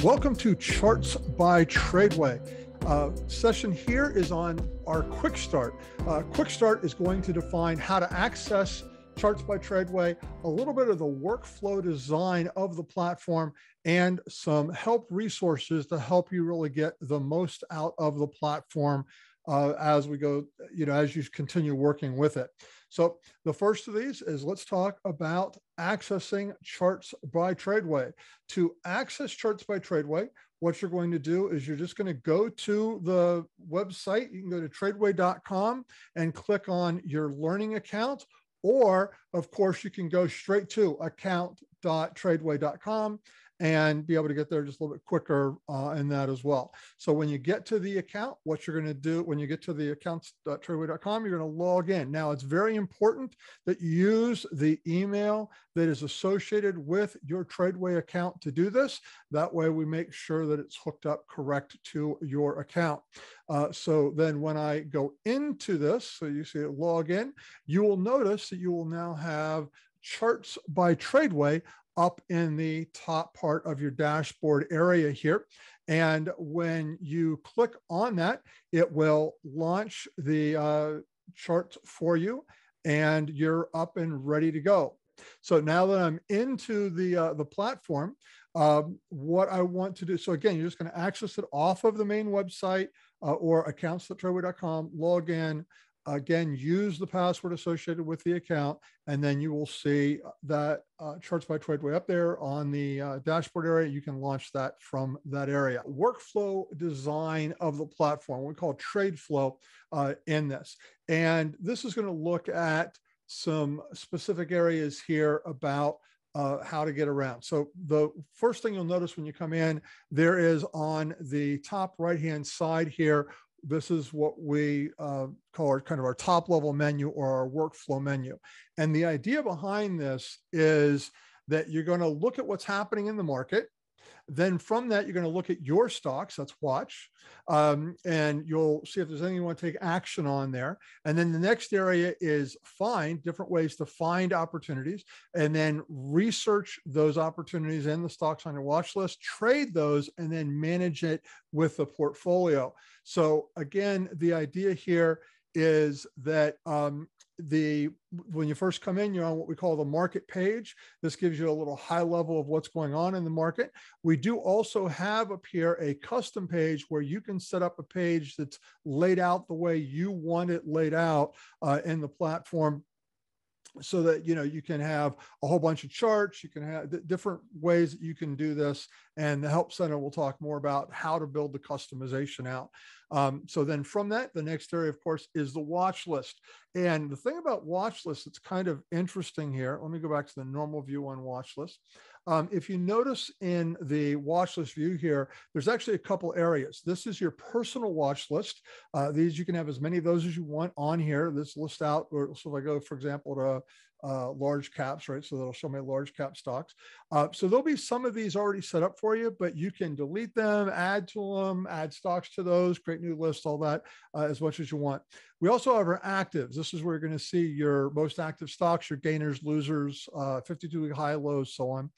Welcome to Charts by TRADEway. Session here is on our Quick Start. Quick Start is going to define how to access Charts by TRADEway, a little bit of the workflow design of the platform, and some help resources to help you really get the most out of the platform as we go, as you continue working with it. So the first of these is, let's talk about accessing Charts by TRADEway. To access Charts by TRADEway, what you're going to do is you're just going to go to the website. You can go to TRADEway.com and click on your learning account, or of course you can go straight to account.tradeway.com and be able to get there just a little bit quicker in that as well. So when you get to the account, what you're going to do when you get to the accounts.tradeway.com, you're going to log in. Now, it's very important that you use the email that is associated with your TRADEway account to do this. That way we make sure that it's hooked up correct to your account. So then when I go into this, so you see it log in, you will notice that you will now have Charts by TRADEway up in the top part of your dashboard area here. And when you click on that, it will launch the charts for you, and you're up and ready to go. So now that I'm into the platform, what I want to do, so again, you're just going to access it off of the main website or accounts.tradeway.com, log in. Again, use the password associated with the account, and then you will see that Charts by TRADEway up there on the dashboard area. You can launch that from that area. Workflow design of the platform, we call trade flow in this. And this is going to look at some specific areas here about how to get around. So the first thing you'll notice when you come in, there is on the top right-hand side here, this is what we call our top level menu, or our workflow menu. And the idea behind this is that you're going to look at what's happening in the market. Then from that, you're going to look at your stocks, that's watch, and you'll see if there's anything you want to take action on there. And then the next area is find, different ways to find opportunities, and then research those opportunities and the stocks on your watch list, trade those, and then manage it with the portfolio. So again, the idea here is that when you first come in, you're on what we call the market page. This gives you a little high level of what's going on in the market. We do also have up here a custom page where you can set up a page that's laid out the way you want it laid out in the platform, so that you can have a whole bunch of charts. You can have different ways that you can do this, and the Help Center will talk more about how to build the customization out. So then from that, the next area, of course, is the watch list. And the thing about watch lists that's kind of interesting here, let me go back to the normal view on watch list. If you notice in the watch list view here, there's actually a couple areas. This is your personal watch list. These, you can have as many of those as you want on here. This list out, or so if I go, for example, to large caps, right? So that'll show me large cap stocks. So there'll be some of these already set up for you, but you can delete them, add to them, add stocks to those, create new lists, all that as much as you want. We also have our actives. This is where you're going to see your most active stocks, your gainers, losers, 52-week high, lows, so on.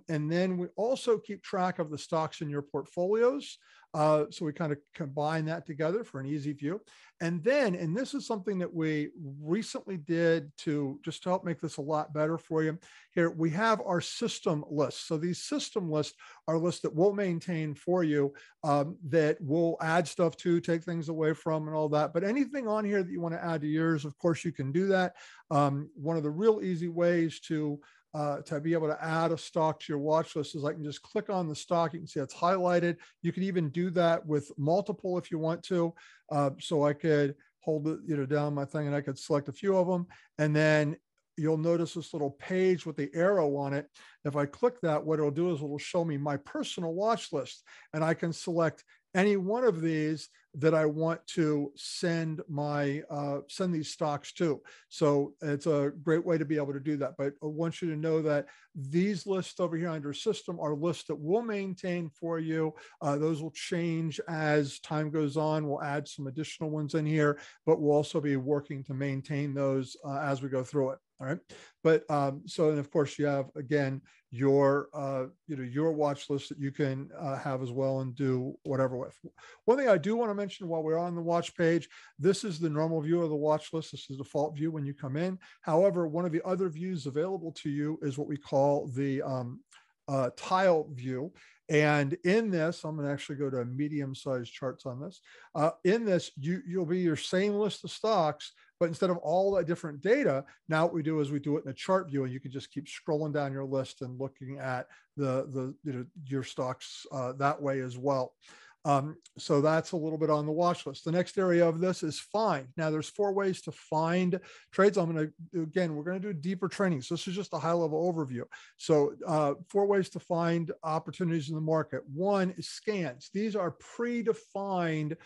And then we also keep track of the stocks in your portfolios. So we kind of combine that together for an easy view. And then, and this is something that we recently did to just help make this a lot better for you. Here we have our system lists. So these system lists are lists that we'll maintain for you, that we'll add stuff to, take things away from, and all that. But anything on here that you want to add to yours, of course, you can do that. One of the real easy ways to be able to add a stock to your watch list is I can just click on the stock. You can see it's highlighted. You can even do that with multiple if you want to. So I could hold it, down my thing, and I could select a few of them. And then you'll notice this little page with the arrow on it. If I click that, what it'll do is it'll show me my personal watch list, and I can select any one of these that I want to send these stocks to. So it's a great way to be able to do that. But I want you to know that these lists over here under system are lists that we'll maintain for you. Those will change as time goes on. We'll add some additional ones in here, but we'll also be working to maintain those as we go through it. All right. But so, and of course you have, again, your, your watch list that you can have as well and do whatever with. One thing I do want to mention while we're on the watch page, this is the normal view of the watch list. This is the default view when you come in. However, one of the other views available to you is what we call the tile view. And in this, I'm going to actually go to medium-sized charts on this. In this, you'll be your same list of stocks, but instead of all that different data, now what we do is we do it in a chart view, and you can just keep scrolling down your list and looking at your stocks that way as well. So that's a little bit on the watch list. The next area of this is find. Now there's 4 ways to find trades. We're going to do deeper training. So this is just a high level overview. So 4 ways to find opportunities in the market. 1 is scans. These are predefined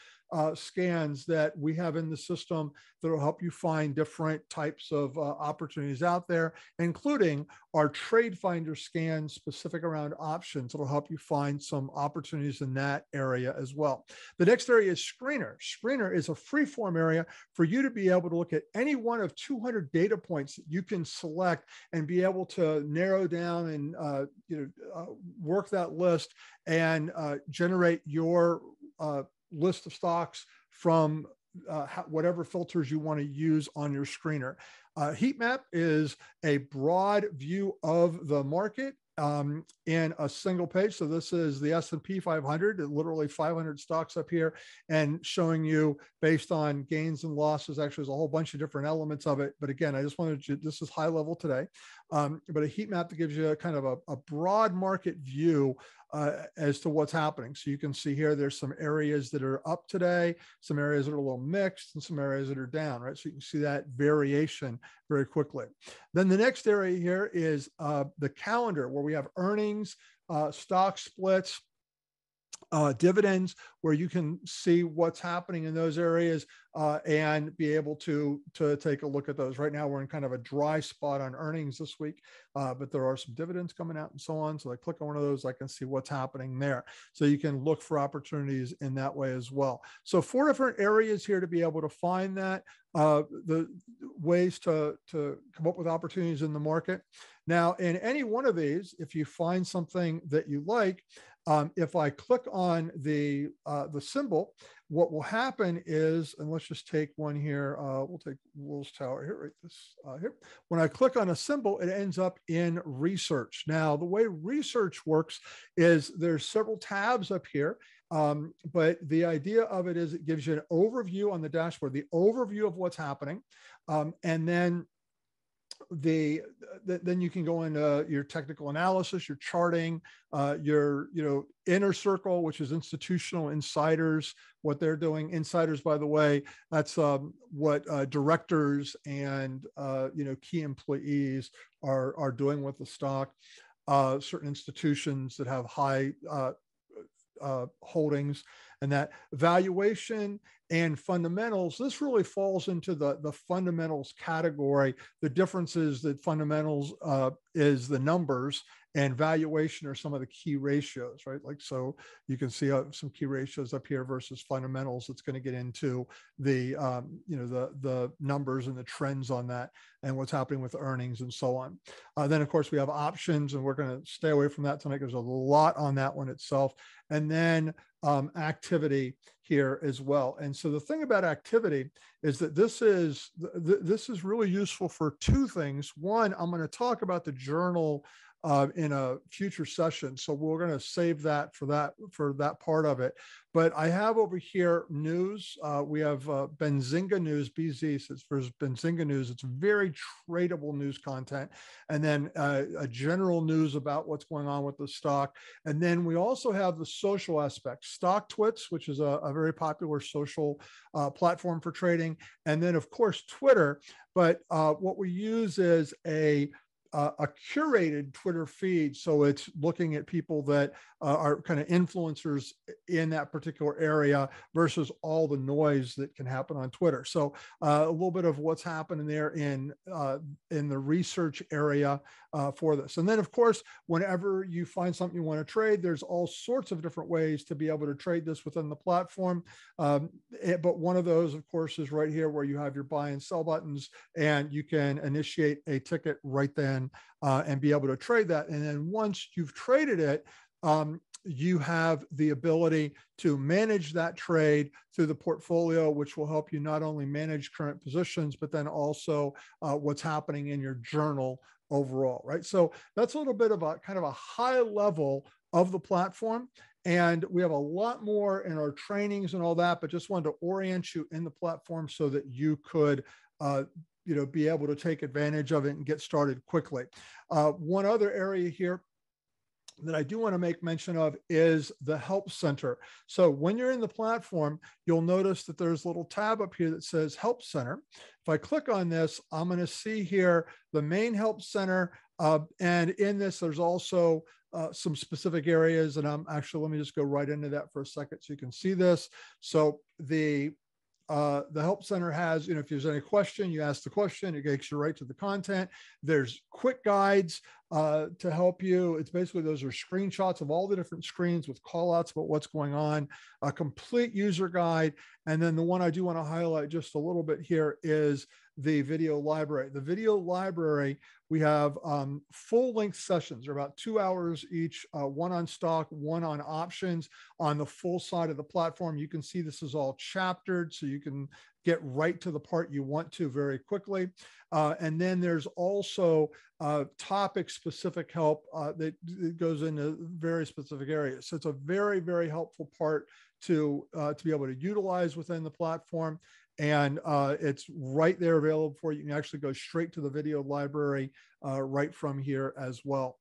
scans that we have in the system that will help you find different types of opportunities out there, including our trade finder scan specific around options. It'll help you find some opportunities in that area as well. The next area is screener. Screener is a free form area for you to be able to look at any one of 200 data points that you can select and be able to narrow down and work that list and generate your list of stocks from whatever filters you want to use on your screener. Heat map is a broad view of the market in a single page. So this is the S&P 500, literally 500 stocks up here, and showing you based on gains and losses. Actually, there's a whole bunch of different elements of it. But again, I just wanted to, this is high level today, but a heat map that gives you a kind of a broad market view as to what's happening. So you can see here, there's some areas that are up today, some areas that are a little mixed, and some areas that are down, right? So you can see that variation very quickly. Then the next area here is the calendar, where we have earnings, stock splits, dividends, where you can see what's happening in those areas and be able to take a look at those. Right now, we're in kind of a dry spot on earnings this week, but there are some dividends coming out and so on. So I click on one of those, I can see what's happening there. So you can look for opportunities in that way as well. So 4 different areas here to be able to find that, the ways to come up with opportunities in the market. Now, in any one of these, if you find something that you like, if I click on the symbol, what will happen is, and let's just take one here. We'll take Wills Tower here, right this here. When I click on a symbol, it ends up in research. Now, the way research works is there's several tabs up here, but the idea of it is it gives you an overview on the dashboard, the overview of what's happening, and then then you can go into your technical analysis, your charting, your inner circle, which is institutional insiders, what they're doing. Insiders, by the way, that's what directors and key employees are doing with the stock. Certain institutions that have high holdings, and that valuation and fundamentals. This really falls into the fundamentals category. The difference is that fundamentals is the numbers, and valuation are some of the key ratios, right? Like, so you can see some key ratios up here versus fundamentals. It's going to get into the the numbers and the trends on that, and what's happening with earnings and so on. Then of course we have options, and we're going to stay away from that tonight. There's a lot on that one itself. And then activity here as well. And so the thing about activity is that this is really useful for 2 things. One, I'm going to talk about the journal in a future session, so we're going to save that for that part of it. But I have over here news. We have Benzinga News, BZ sits for Benzinga News. It's very tradable news content, and then a general news about what's going on with the stock. And then we also have the social aspect, Stock Twits, which is a very popular social platform for trading, and then of course Twitter. But what we use is a a curated Twitter feed. So it's looking at people that are kind of influencers in that particular area versus all the noise that can happen on Twitter. So a little bit of what's happening there in the research area for this. And then, of course, whenever you find something you want to trade, there's all sorts of different ways to be able to trade this within the platform. But one of those, of course, is right here where you have your buy and sell buttons, and you can initiate a ticket right then and be able to trade that. And then once you've traded it, you have the ability to manage that trade through the portfolio, which will help you not only manage current positions, but then also what's happening in your journal overall, right? So that's a little bit of a kind of a high level of the platform. And we have a lot more in our trainings and all that, but just wanted to orient you in the platform so that you could be able to take advantage of it and get started quickly. One other area here that I do want to make mention of is the Help Center. So when you're in the platform, you'll notice that there's a little tab up here that says Help Center. If I click on this, I'm going to see here the main Help Center. And in this, there's also some specific areas. And I'm actually, let me just go right into that for a second so you can see this. So the Help Center has, if there's any question, you ask the question, it takes you right to the content. There's quick guides to help you. It's basically, those are screenshots of all the different screens with call outs about what's going on, a complete user guide. And then the one I do want to highlight just a little bit here is the video library. The video library, we have full length sessions. They're about 2 hours each, one on stock, one on options on the full side of the platform. You can see this is all chaptered, so you can get right to the part you want to very quickly. And then there's also topic specific help that goes into very specific areas. So it's a very, very helpful part to be able to utilize within the platform. And it's right there available for you. You can actually go straight to the video library right from here as well.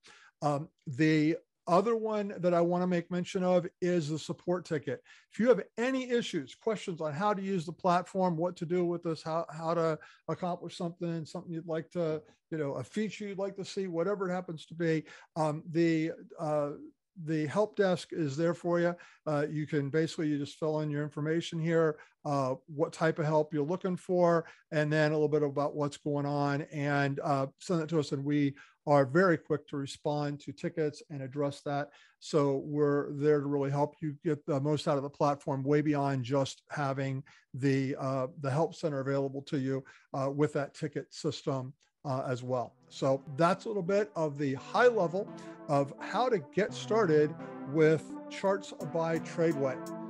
The other one that I want to make mention of is the support ticket. If you have any issues, questions on how to use the platform, what to do with this, how to accomplish something you'd like to, a feature you'd like to see, whatever it happens to be, the help desk is there for you. You can basically, you just fill in your information here, what type of help you're looking for, and then a little bit about what's going on, and send it to us. And we are very quick to respond to tickets and address that. So we're there to really help you get the most out of the platform, way beyond just having the help center available to you with that ticket system as well. So that's a little bit of the high level of how to get started with charts by TRADEway.